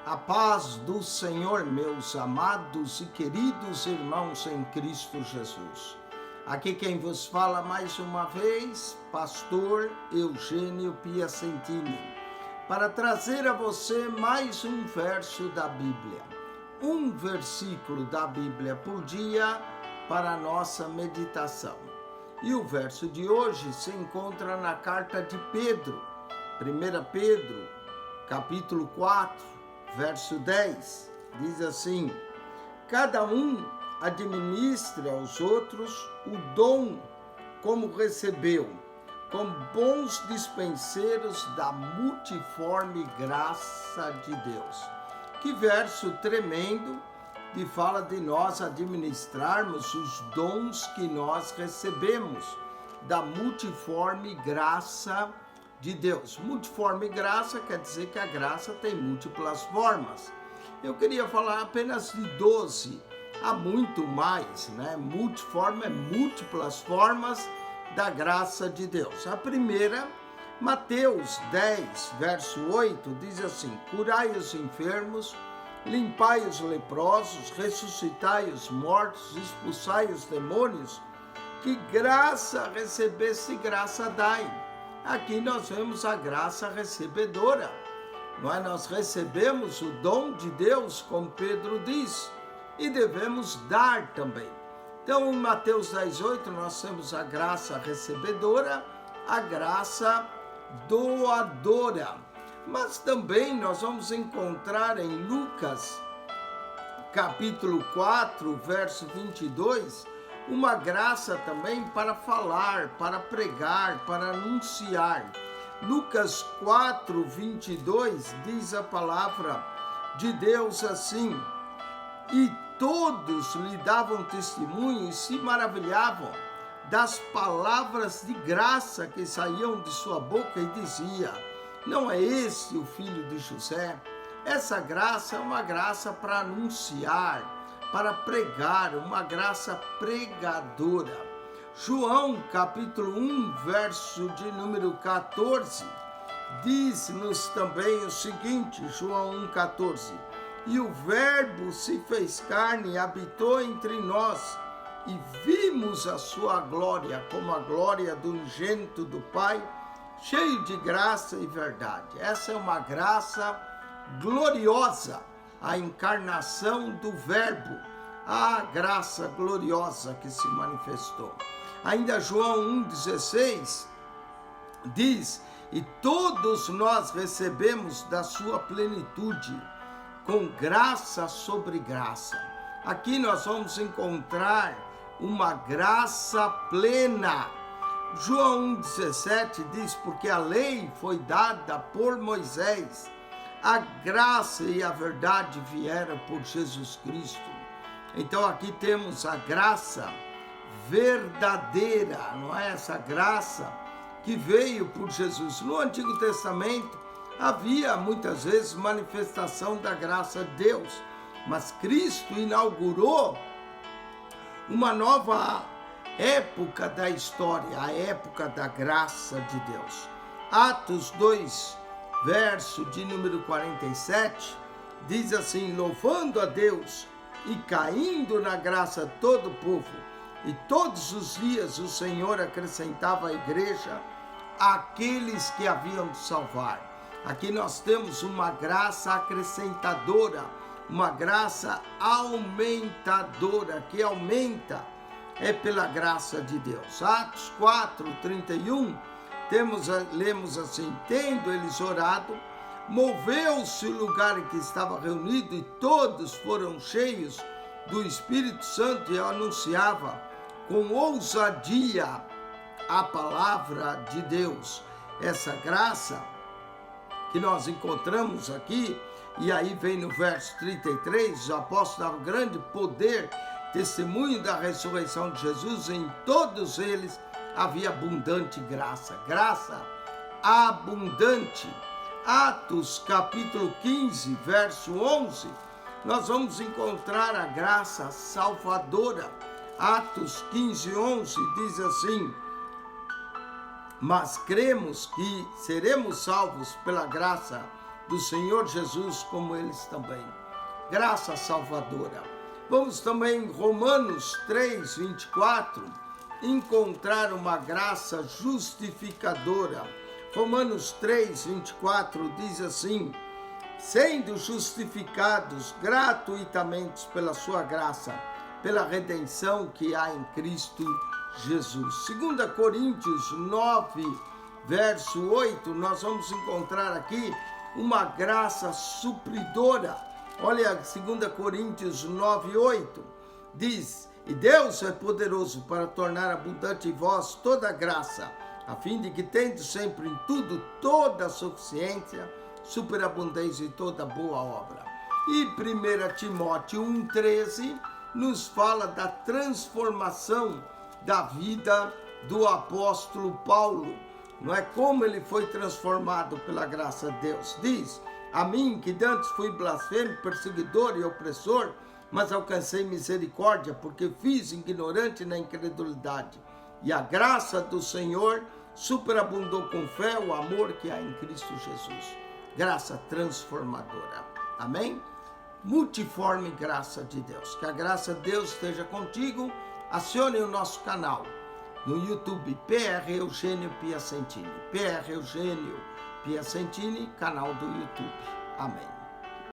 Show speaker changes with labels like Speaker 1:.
Speaker 1: A paz do Senhor, meus amados e queridos irmãos em Cristo Jesus. Aqui quem vos fala mais uma vez, pastor Eugênio Piacentini, para trazer a você mais um verso da Bíblia, um versículo da Bíblia por dia para a nossa meditação. E o verso de hoje se encontra na carta de Pedro, 1 Pedro, capítulo 4, verso 10, diz assim: cada um administra aos outros o dom como recebeu, como bons dispenseiros da multiforme graça de Deus. Que verso tremendo que fala de nós administrarmos os dons que nós recebemos da multiforme graça de Deus. Multiforme graça quer dizer que a graça tem múltiplas formas. Eu queria falar apenas de 12, há muito mais, né? Multiforme é múltiplas formas da graça de Deus. A primeira, Mateus 10, verso 8, diz assim: curai os enfermos, limpai os leprosos, ressuscitai os mortos, expulsai os demônios, que graça recebesse, graça dai. Aqui nós vemos a graça recebedora, não é? Nós recebemos o dom de Deus, como Pedro diz, e devemos dar também. Então, em Mateus 10:8, nós temos a graça recebedora, a graça doadora. Mas também nós vamos encontrar em Lucas, capítulo 4, verso 22, uma graça também para falar, para pregar, para anunciar. Lucas 4, 22 diz a palavra de Deus assim: e todos lhe davam testemunho e se maravilhavam das palavras de graça que saíam de sua boca, e dizia: não é esse o filho de José? Essa graça é uma graça para anunciar, para pregar, uma graça pregadora. João, capítulo 1, verso de número 14, diz-nos também o seguinte, João 1,14: e o verbo se fez carne e habitou entre nós, e vimos a sua glória, como a glória do unigênito do Pai, cheio de graça e verdade. Essa é uma graça gloriosa, a encarnação do verbo, a graça gloriosa que se manifestou. Ainda João 1,16 diz: e todos nós recebemos da sua plenitude, com graça sobre graça. Aqui nós vamos encontrar uma graça plena. João 1,17 diz: porque a lei foi dada por Moisés, a graça e a verdade vieram por Jesus Cristo. Então aqui temos a graça verdadeira, não é? Essa graça que veio por Jesus. No Antigo Testamento havia muitas vezes manifestação da graça de Deus, mas Cristo inaugurou uma nova época da história, a época da graça de Deus. Atos 2, verso de número 47, diz assim: louvando a Deus e caindo na graça todo o povo, e todos os dias o Senhor acrescentava à igreja aqueles que haviam de salvar. Aqui nós temos uma graça acrescentadora, uma graça aumentadora, que aumenta, é pela graça de Deus. Atos 4, 31, lemos assim: tendo eles orado, moveu-se o lugar em que estava reunido, e todos foram cheios do Espírito Santo, e anunciava com ousadia a palavra de Deus. Essa graça que nós encontramos aqui, e aí vem no verso 33, o apóstolo dava grande poder, testemunho da ressurreição de Jesus, em todos eles havia abundante graça, graça abundante. Atos capítulo 15, verso 11, nós vamos encontrar a graça salvadora. Atos 15, 11 diz assim: mas cremos que seremos salvos pela graça do Senhor Jesus como eles também. Graça salvadora. Vamos também em Romanos 3, 24, encontrar uma graça justificadora. Romanos 3, 24 diz assim: sendo justificados gratuitamente pela sua graça, pela redenção que há em Cristo Jesus. 2 Coríntios 9, verso 8, nós vamos encontrar aqui uma graça supridora. Olha, 2 Coríntios 9, 8, diz: e Deus é poderoso para tornar abundante em vós toda a graça, a fim de que tendo sempre em tudo toda a suficiência, superabundância em toda boa obra. E 1 Timóteo 1,13 nos fala da transformação da vida do apóstolo Paulo. Não é como ele foi transformado pela graça de Deus. Diz: a mim, que dantes fui blasfemo, perseguidor e opressor, mas alcancei misericórdia, porque fiz ignorante na incredulidade. E a graça do Senhor superabundou com fé o amor que há em Cristo Jesus. Graça transformadora. Amém? Multiforme graça de Deus. Que a graça de Deus esteja contigo. Acione o nosso canal no YouTube, PR Eugênio Piacentini. PR Eugênio Piacentini, canal do YouTube. Amém.